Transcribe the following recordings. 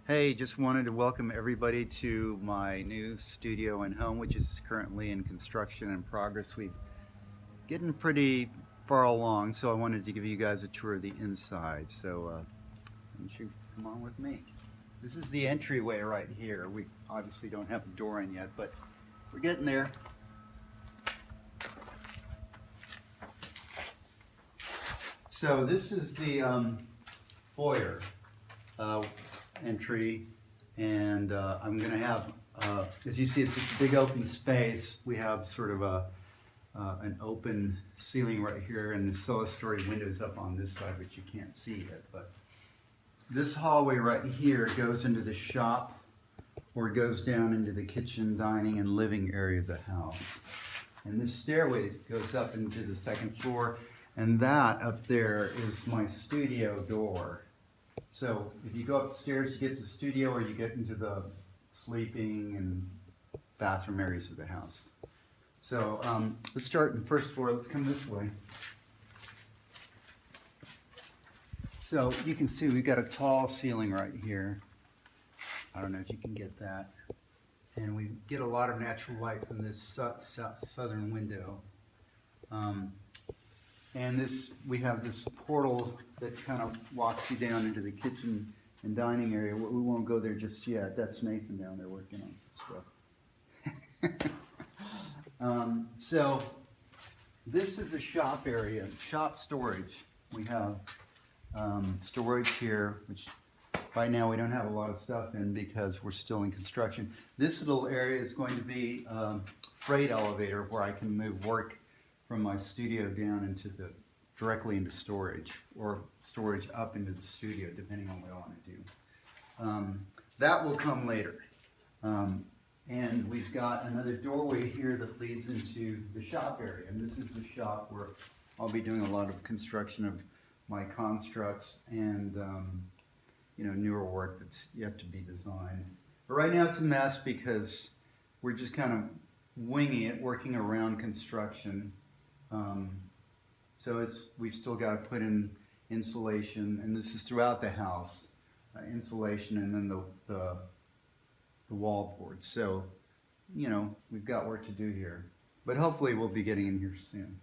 Hey, just wanted to welcome everybody to my new studio and home, which is currently in construction and progress. We've getting pretty far along, so I wanted to give you guys a tour of the inside. So, why don't you come on with me? This is the entryway right here. We obviously don't have a door in yet, but we're getting there. So this is the foyer uh, entry, and I'm going to have, as you see, it's a big open space. We have sort of an open ceiling right here, and the clerestory windows up on this side, which you can't see yet. But this hallway right here goes into the shop, or it goes down into the kitchen, dining, and living area of the house. And this stairway goes up into the second floor, and that up there is my studio door. So if you go upstairs, you get to the studio, or you get into the sleeping and bathroom areas of the house. So let's start in the first floor. Let's come this way. So you can see we've got a tall ceiling right here. I don't know if you can get that. And we get a lot of natural light from this southern window. And we have this portal that kind of walks you down into the kitchen and dining area. We won't go there just yet. That's Nathan down there working on some stuff. So this is the shop area, shop storage. We have storage here, which right now we don't have a lot of stuff in because we're still in construction. This little area is going to be a freight elevator where I can move work from my studio down into directly into storage, or storage up into the studio, depending on what I want to do. That will come later. And we've got another doorway here that leads into the shop area. And this is the shop where I'll be doing a lot of construction of my constructs and newer work that's yet to be designed. But right now it's a mess because we're just kind of winging it, working around construction. So we've still got to put in insulation, and this is throughout the house, insulation, and then the wall boards. So, we've got work to do here. But hopefully we'll be getting in here soon.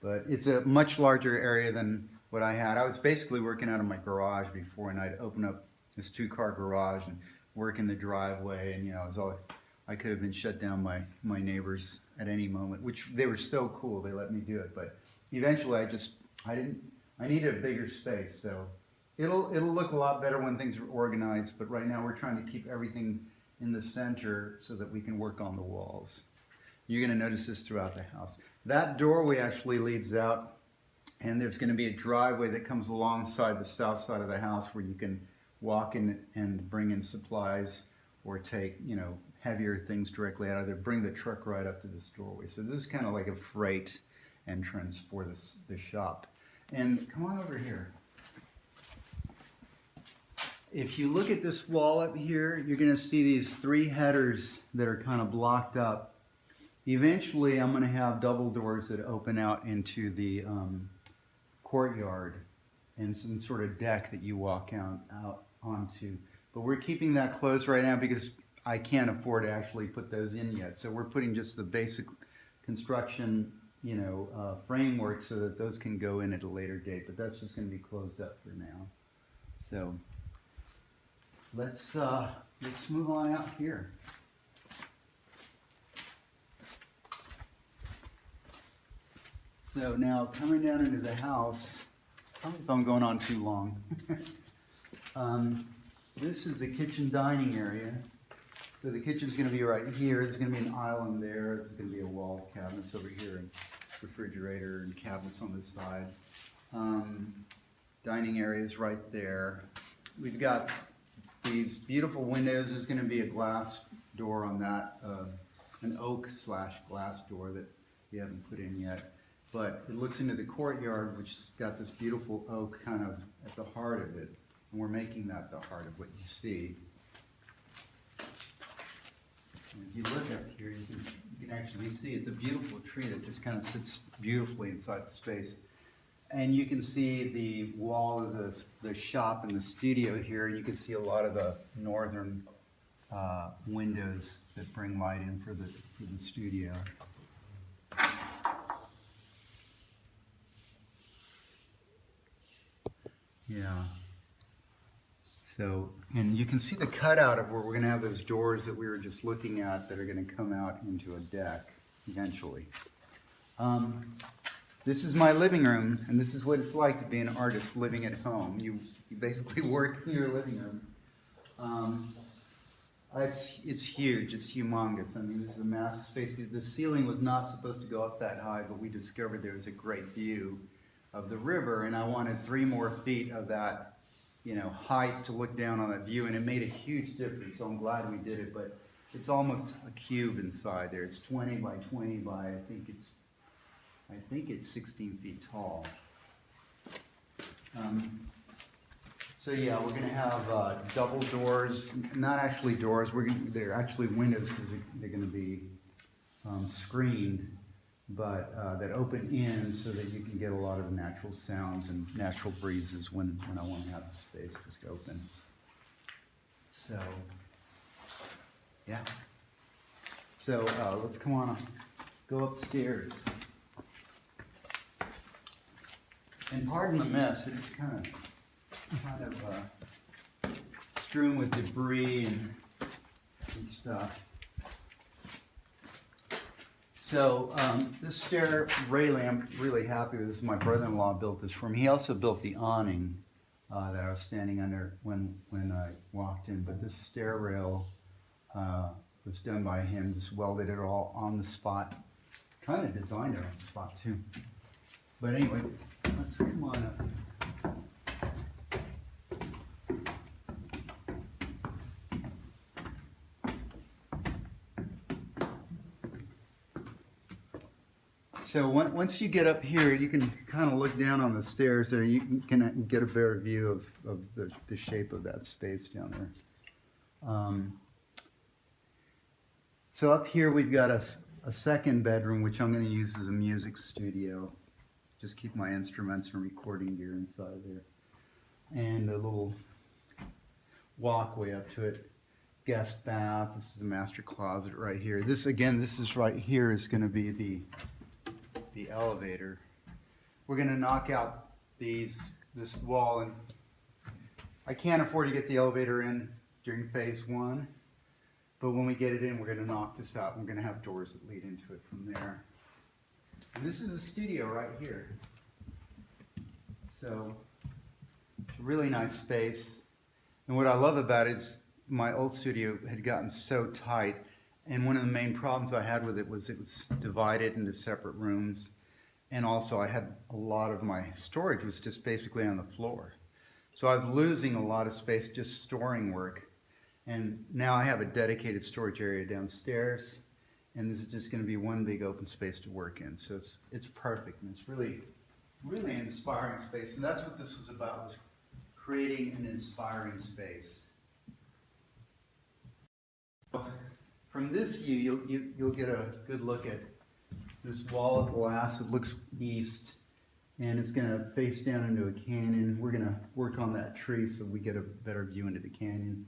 But it's a much larger area than what I had. I was basically working out of my garage before, and I'd open up this 2-car garage and work in the driveway, and I could have been shut down by my neighbors at any moment, which they were so cool, they let me do it. But eventually I needed a bigger space, so it'll look a lot better when things are organized, but right now we're trying to keep everything in the center so that we can work on the walls. You're going to notice this throughout the house. That doorway actually leads out, and there's going to be a driveway that comes alongside the south side of the house where you can walk in and bring in supplies, or take, heavier things directly out of there, bring the truck right up to this doorway. So this is kind of like a freight entrance for the shop. And come on over here. If you look at this wall up here, you're going to see these 3 headers that are kind of blocked up. Eventually, I'm going to have double doors that open out into the courtyard and some sort of deck that you walk out onto. But we're keeping that closed right now because I can't afford to actually put those in yet. So we're putting just the basic construction, framework so that those can go in at a later date. But that's just going to be closed up for now. So let's move on out here. So now coming down into the house, tell me if I'm going on too long. This is the kitchen dining area. So the kitchen's going to be right here. There's going to be an island there. There's going to be a wall of cabinets over here, and refrigerator and cabinets on this side. Dining area is right there. We've got these beautiful windows. There's going to be a glass door on that, an oak/glass door that we haven't put in yet. But it looks into the courtyard, which has got this beautiful oak kind of at the heart of it. And we're making that the heart of what you see. And if you look up here, you can actually see it's a beautiful tree that just kind of sits beautifully inside the space. And you can see the wall of the shop and the studio here. You can see a lot of the northern windows that bring light in for the studio. Yeah. So, and you can see the cutout of where we're going to have those doors that we were just looking at that are going to come out into a deck eventually. This is my living room, and this is what it's like to be an artist living at home. You basically work in your living room. It's huge. It's humongous. I mean, this is a massive space. The ceiling was not supposed to go up that high, but we discovered there was a great view of the river, and I wanted 3 more feet of that, height to look down on that view, and it made a huge difference. So I'm glad we did it. But it's almost a cube inside there. It's 20 by 20 by I think it's 16 feet tall. So yeah, we're going to have double doors, not actually doors. They're actually windows because they're going to be screened, but that open in so that you can get a lot of natural sounds and natural breezes when I want to have the space just open. So yeah. So let's come on, go upstairs. And pardon the mess, it is kind of strewn with debris and stuff. So this stair railing, I'm really happy with this. My brother-in-law built this for me. He also built the awning that I was standing under when I walked in. But this stair rail was done by him, just welded it all on the spot. Kind of designed it on the spot too. But anyway, let's come on up. So once you get up here, you can kind of look down on the stairs there. You can get a better view of the shape of that space down there. So up here we've got a second bedroom, which I'm going to use as a music studio. Just keep my instruments and recording gear inside there. And a little walkway up to it. Guest bath. This is a master closet right here. This is right here is going to be the elevator. We're going to knock out this wall, and I can't afford to get the elevator in during phase 1, but when we get it in, we're going to knock this out, and we're going to have doors that lead into it from there. And this is the studio right here. So it's a really nice space, and what I love about it is my old studio had gotten so tight. And one of the main problems I had with it was divided into separate rooms. And also I had a lot of my storage was just basically on the floor. So I was losing a lot of space just storing work. And now I have a dedicated storage area downstairs. And this is just going to be one big open space to work in. So it's perfect. And it's really, really an inspiring space. And that's what this was about, was creating an inspiring space. From this view, you'll get a good look at this wall of glass. It looks east, and it's going to face down into a canyon. We're going to work on that tree so we get a better view into the canyon.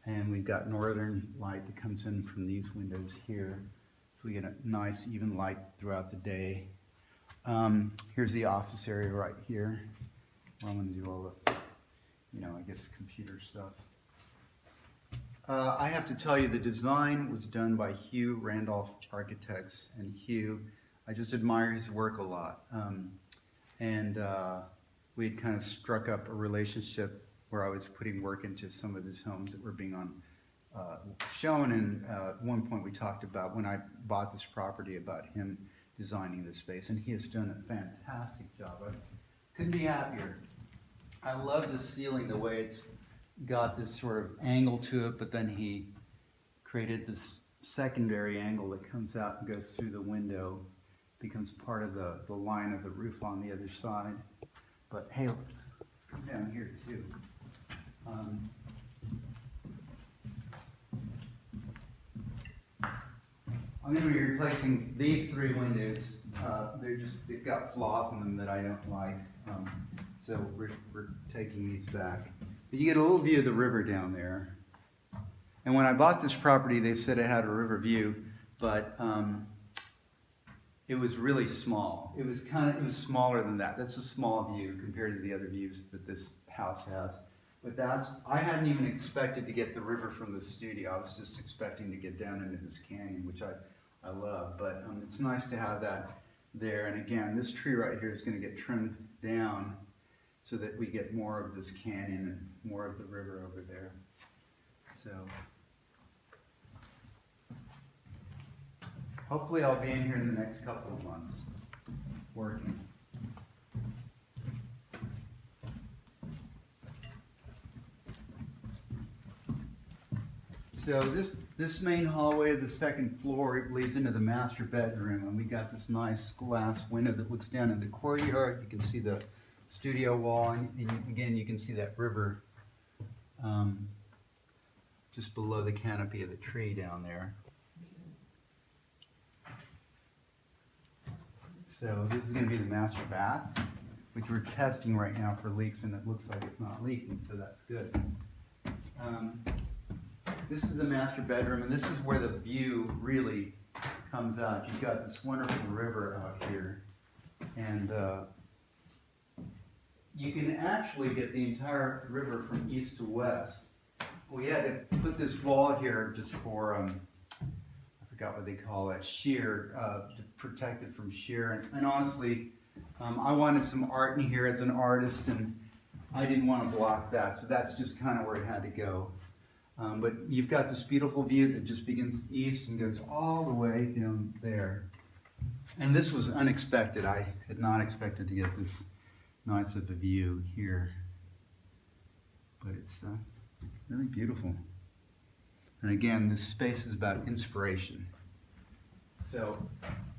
And we've got northern light that comes in from these windows here, so we get a nice even light throughout the day. Here's the office area right here, where I'm going to do all the, I guess computer stuff. I have to tell you, the design was done by Hugh Randolph Architects, and Hugh, I just admire his work a lot. We'd kind of struck up a relationship where I was putting work into some of his homes that were being shown, and at one point we talked about, when I bought this property, about him designing this space, and he has done a fantastic job. I couldn't be happier. I love the ceiling, the way it's got this sort of angle to it, but then he created this secondary angle that comes out and goes through the window, becomes part of the line of the roof on the other side. But hey, let's come down here too. I'm going to be replacing these 3 windows. They've got flaws in them that I don't like. So we're taking these back. But you get a little view of the river down there. And when I bought this property, they said it had a river view, but it was really small. It was smaller than that. That's a small view compared to the other views that this house has. But I hadn't even expected to get the river from the studio. I was just expecting to get down into this canyon, which I love. But it's nice to have that there. And again, this tree right here is going to get trimmed down so that we get more of this canyon and more of the river over there. So hopefully I'll be in here in the next couple of months working. So this main hallway of the 2nd floor, it leads into the master bedroom, and we got this nice glass window that looks down in the courtyard. You can see the studio wall, and again you can see that river just below the canopy of the tree down there. So this is going to be the master bath, which we're testing right now for leaks, and it looks like it's not leaking, so that's good. This is the master bedroom, and this is where the view really comes out. You've got this wonderful river out here, and you can actually get the entire river from east to west. We had to put this wall here just for, I forgot what they call it, shear, to protect it from shear. And honestly, I wanted some art in here as an artist, and I didn't want to block that, so that's just kind of where it had to go. But you've got this beautiful view that just begins east and goes all the way down there. And this was unexpected. I had not expected to get this nice of a view here. But it's really beautiful. And again, this space is about inspiration. So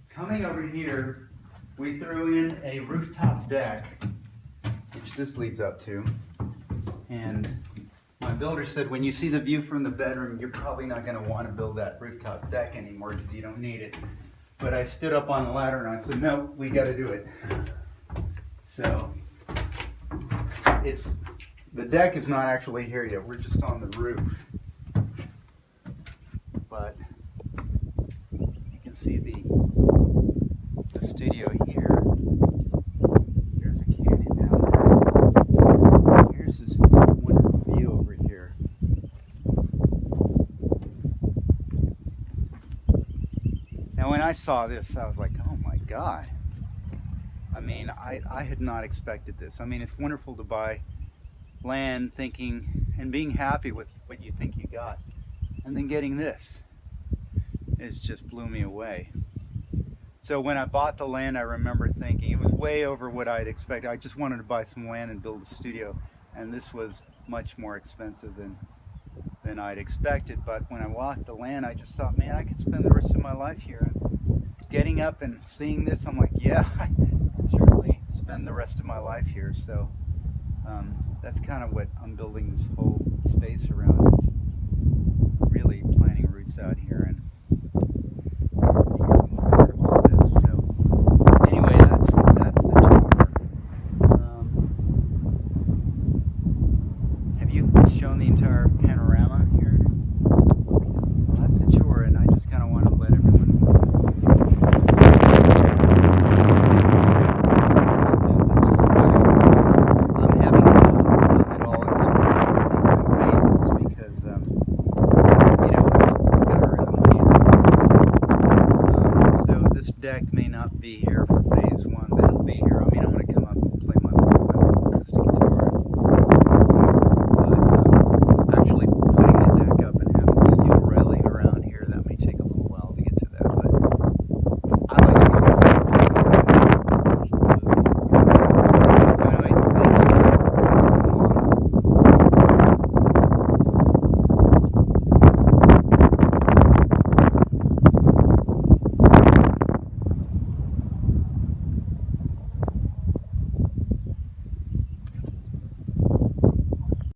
coming over here, we threw in a rooftop deck, which this leads up to. And my builder said, when you see the view from the bedroom, you're probably not going to want to build that rooftop deck anymore because you don't need it. But I stood up on the ladder and I said, no, we got to do it. So the deck is not actually here yet. We're just on the roof. But you can see the studio here. There's a canyon down there. Here's this wonderful view over here. Now when I saw this, I was like, oh my God. I mean, I had not expected this. I mean, it's wonderful to buy land thinking and being happy with what you think you got. And then getting this, it just blew me away. So when I bought the land, I remember thinking it was way over what I'd expected. I just wanted to buy some land and build a studio, and this was much more expensive than I'd expected. But when I walked the land, I just thought, man, I could spend the rest of my life here. Getting up and seeing this, I'm like, yeah, I could certainly spend the rest of my life here. So that's kind of what I'm building this whole space around, is really planting roots out here and becoming part of all this. So anyway, that's the tour. Have you shown the entire panorama here? Well, that's the tour, and I just kind of want to let everyone I'm having to build it all in phases because you know, it's gotta earn the money. So this deck may not be here for